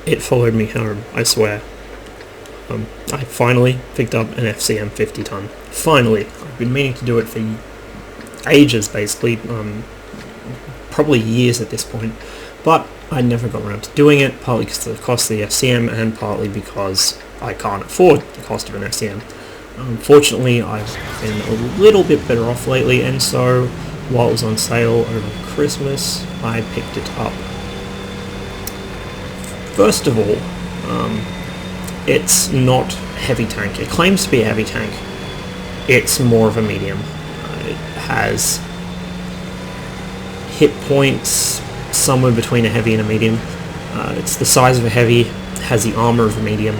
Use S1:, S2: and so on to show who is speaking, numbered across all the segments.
S1: it followed me home, I swear. I finally picked up an FCM 50 ton. Finally. I've been meaning to do it for ages, basically. Probably years at this point. But I never got around to doing it, partly because of the cost of the FCM, and partly because I can't afford the cost of an FCM. Fortunately, I've been a little bit better off lately, and so while it was on sale over Christmas, I picked it up. First of all, it's not a heavy tank. It claims to be a heavy tank. It's more of a medium. It has hit points somewhere between a heavy and a medium. It's the size of a heavy, has the armor of a medium,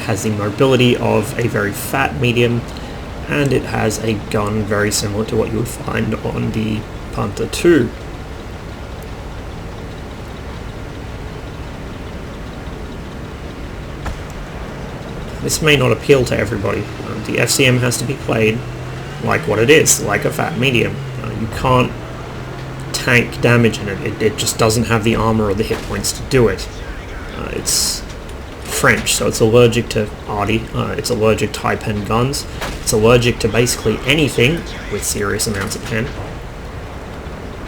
S1: has the mobility of a very fat medium, and it has a gun very similar to what you would find on the Panther II. This may not appeal to everybody. The FCM has to be played like what it is, like a fat medium. You can't tank damage in it. It just doesn't have the armor or the hit points to do it. It's French, so it's allergic to arty, it's allergic to high pen guns, it's allergic to basically anything with serious amounts of pen.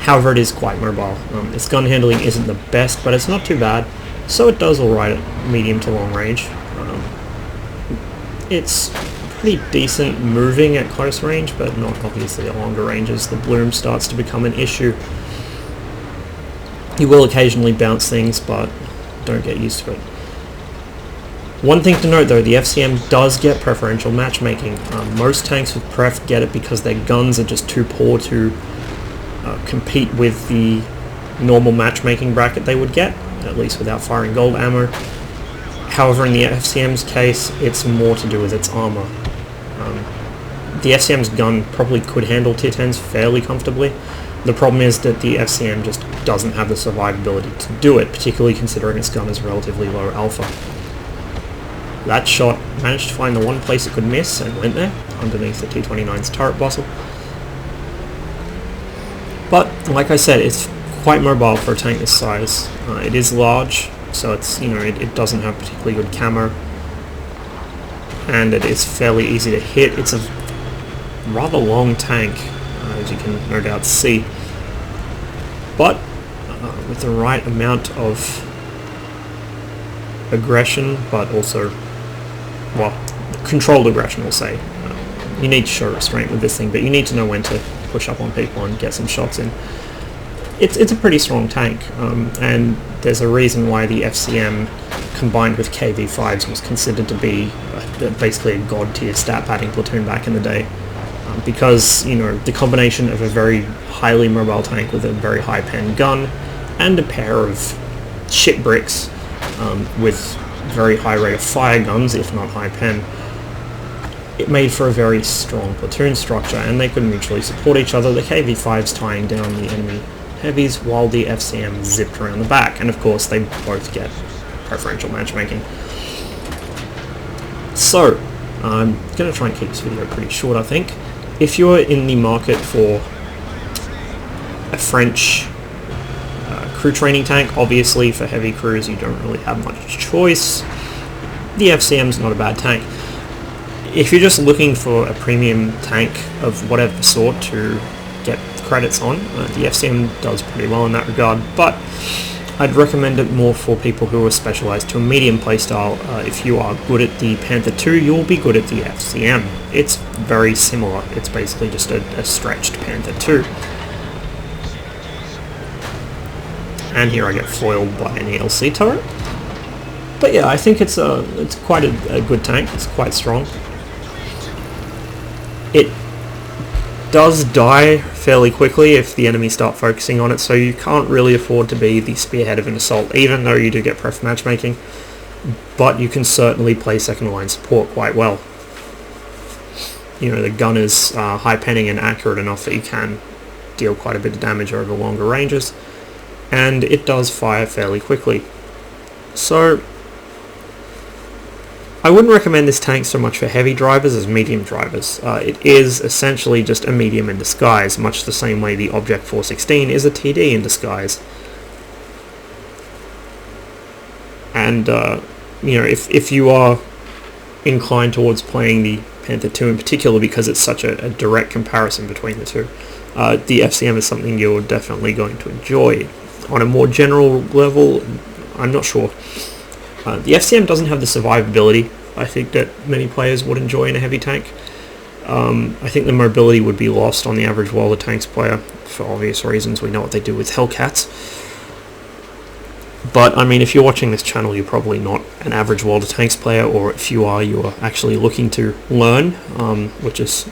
S1: However, it is quite mobile. Its gun handling isn't the best, but it's not too bad, so it does alright at medium to long range. It's pretty decent moving at close range, but not obviously at longer ranges. The bloom starts to become an issue. You will occasionally bounce things, but don't get used to it. One thing to note though, the FCM does get preferential matchmaking. Most tanks with pref get it because their guns are just too poor to compete with the normal matchmaking bracket they would get, at least without firing gold ammo. However, in the FCM's case, it's more to do with its armor. The FCM's gun probably could handle tier 10s fairly comfortably. The problem is that the FCM just doesn't have the survivability to do it, particularly considering its gun is relatively low alpha. That shot managed to find the one place it could miss and went there, underneath the T-29's turret bustle. But, like I said, it's quite mobile for a tank this size. It is large, so it's, it doesn't have particularly good camo, and it is fairly easy to hit. It's a rather long tank, as you can no doubt see, but with the right amount of aggression, but also, well, controlled aggression, we'll say. You need to show restraint with this thing, but you need to know when to push up on people and get some shots in. It's a pretty strong tank, and there's a reason why the FCM combined with KV-5s was considered to be basically a god tier stat padding platoon back in the day, because the combination of a very highly mobile tank with a very high pen gun and a pair of shit bricks with very high rate of fire guns, if not high pen, it made for a very strong platoon structure, and they could mutually support each other, the KV-5s tying down the enemy heavies while the FCM zipped around the back, and of course they both get preferential matchmaking. So, I'm going to try and keep this video pretty short, I think. If you're in the market for a French crew training tank, obviously for heavy crews you don't really have much choice. The FCM's not a bad tank. If you're just looking for a premium tank of whatever sort to get credits on, the FCM does pretty well in that regard, but I'd recommend it more for people who are specialised to a medium playstyle. If you are good at the Panther II, you'll be good at the FCM. It's very similar. It's basically just a stretched Panther II. And here I get foiled by an ELC turret. But yeah, I think it's quite a good tank. It's quite strong. It does die fairly quickly if the enemy start focusing on it, so you can't really afford to be the spearhead of an assault, even though you do get pref matchmaking, but you can certainly play second line support quite well. The gun is high penning and accurate enough that you can deal quite a bit of damage over longer ranges, and it does fire fairly quickly. So I wouldn't recommend this tank so much for heavy drivers as medium drivers. It is essentially just a medium in disguise, much the same way the Object 416 is a TD in disguise. And and if you are inclined towards playing the Panther 2 in particular, because it's such a direct comparison between the two, the FCM is something you're definitely going to enjoy. On a more general level, I'm not sure. The FCM doesn't have the survivability I think that many players would enjoy in a heavy tank. I think the mobility would be lost on the average World of Tanks player for obvious reasons. We know what they do with Hellcats. But, I mean, if you're watching this channel, you're probably not an average World of Tanks player, or if you are actually looking to learn, which is,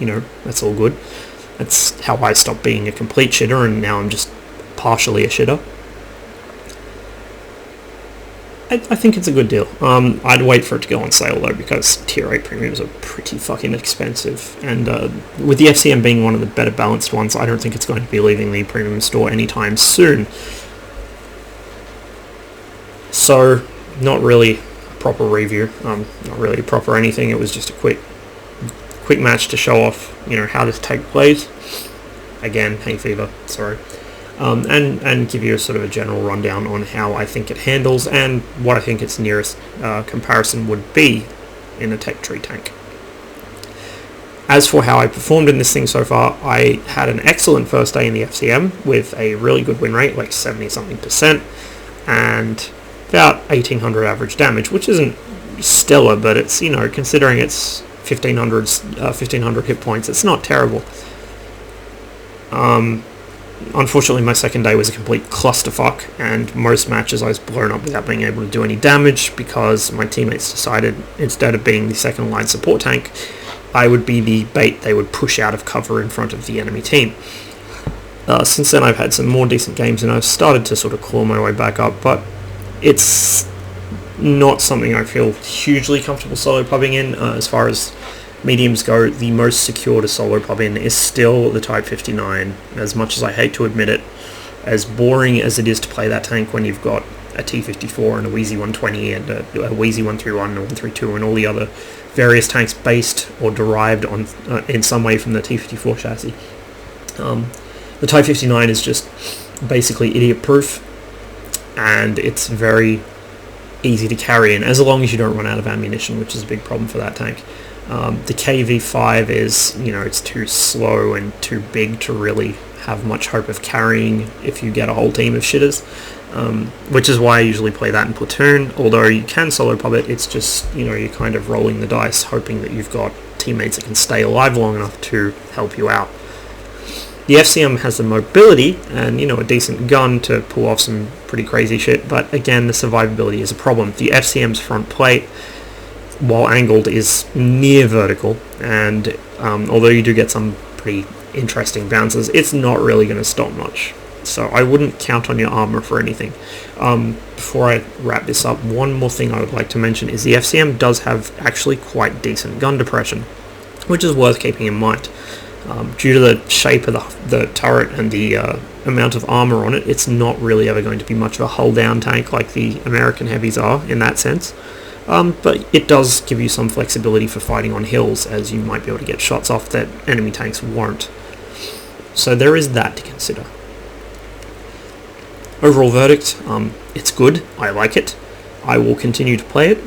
S1: that's all good. That's how I stopped being a complete shitter, and now I'm just partially a shitter. I think it's a good deal. I'd wait for it to go on sale though, because tier 8 premiums are pretty fucking expensive, and with the FCM being one of the better balanced ones, I don't think it's going to be leaving the premium store anytime soon. So, not really a proper review, not really proper anything. It was just a quick match to show off, how this tank plays. Again, hay fever, sorry. And give you a sort of a general rundown on how I think it handles and what I think its nearest comparison would be in a tech tree tank. As for how I performed in this thing so far, I had an excellent first day in the FCM with a really good win rate, like 70-something%, and about 1800 average damage, which isn't stellar, but it's, considering it's 1500 hit points, it's not terrible. Unfortunately, my second day was a complete clusterfuck, and most matches I was blown up without being able to do any damage because my teammates decided, instead of being the second line support tank, I would be the bait they would push out of cover in front of the enemy team. Since then I've had some more decent games and I've started to sort of claw my way back up, but it's not something I feel hugely comfortable solo pubbing in. As far as mediums go, the most secure to solo pub in is still the Type 59, as much as I hate to admit it. As boring as it is to play that tank when you've got a T-54 and a Wheezy 120 and a Wheezy 131 and 132 and all the other various tanks based or derived on in some way from the T-54 chassis. The Type 59 is just basically idiot-proof, and it's very easy to carry in, as long as you don't run out of ammunition, which is a big problem for that tank. The KV5 is, it's too slow and too big to really have much hope of carrying if you get a whole team of shitters, which is why I usually play that in Platoon. Although you can solo pub it, it's just, you're kind of rolling the dice, hoping that you've got teammates that can stay alive long enough to help you out. The FCM has the mobility and, a decent gun to pull off some pretty crazy shit, but again, the survivability is a problem. The FCM's front plate, while angled, is near vertical, and although you do get some pretty interesting bounces, it's not really going to stop much. So I wouldn't count on your armor for anything. Before I wrap this up, one more thing I would like to mention is the FCM does have actually quite decent gun depression, which is worth keeping in mind. Due to the shape of the turret and the amount of armor on it, it's not really ever going to be much of a hull-down tank like the American heavies are in that sense. But it does give you some flexibility for fighting on hills, as you might be able to get shots off that enemy tanks won't. So there is that to consider. Overall verdict, it's good, I like it, I will continue to play it,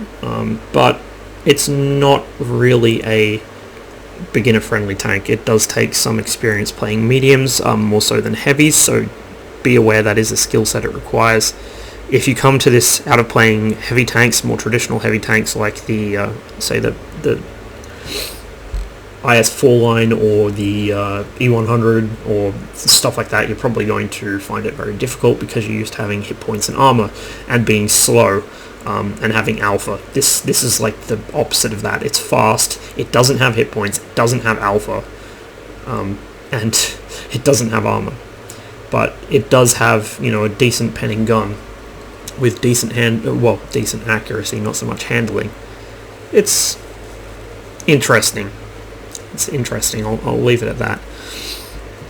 S1: but it's not really a beginner-friendly tank. It does take some experience playing mediums, more so than heavies, so be aware that is a skill set it requires. If you come to this out of playing heavy tanks, more traditional heavy tanks like the, say the IS-4 line or the E100 or stuff like that, you're probably going to find it very difficult because you're used to having hit points and armor and being slow and having alpha. This is like the opposite of that. It's fast, it doesn't have hit points, it doesn't have alpha, and it doesn't have armor. But it does have, a decent penning gun with decent decent accuracy, not so much handling. It's interesting. I'll leave it at that.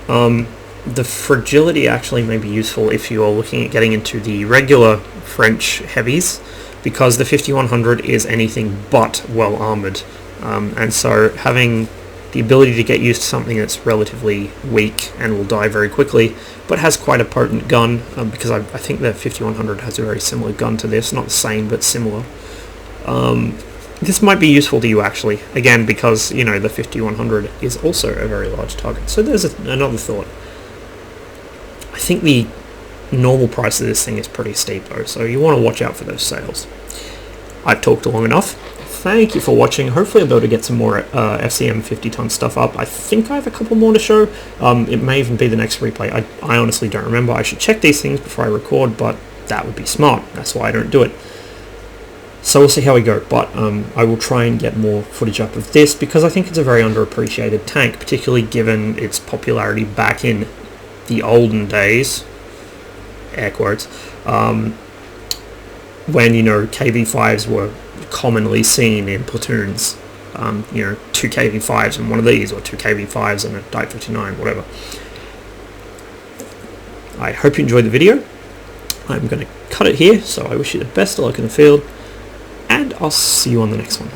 S1: The fragility actually may be useful if you are looking at getting into the regular French heavies, because the 5100 is anything but well armored, and so having the ability to get used to something that's relatively weak and will die very quickly, but has quite a potent gun, because I think the 5100 has a very similar gun to this, not the same, but similar. This might be useful to you actually, again, because, you know, the 5100 is also a very large target. So there's another thought. I think the normal price of this thing is pretty steep though, so you want to watch out for those sales. I've talked long enough. Thank you for watching. Hopefully I'll be able to get some more FCM 50-ton stuff up. I think I have a couple more to show. It may even be the next replay. I honestly don't remember. I should check these things before I record, but that would be smart. That's why I don't do it. So we'll see how we go, but I will try and get more footage up of this, because I think it's a very underappreciated tank, particularly given its popularity back in the olden days, air quotes, when, you know, KV-5s were commonly seen in platoons. You know, 2 KV-5s and one of these, or 2 KV-5s and a Type 59, whatever. I hope you enjoyed the video. I'm going to cut it here, so I wish you the best of luck in the field, and I'll see you on the next one.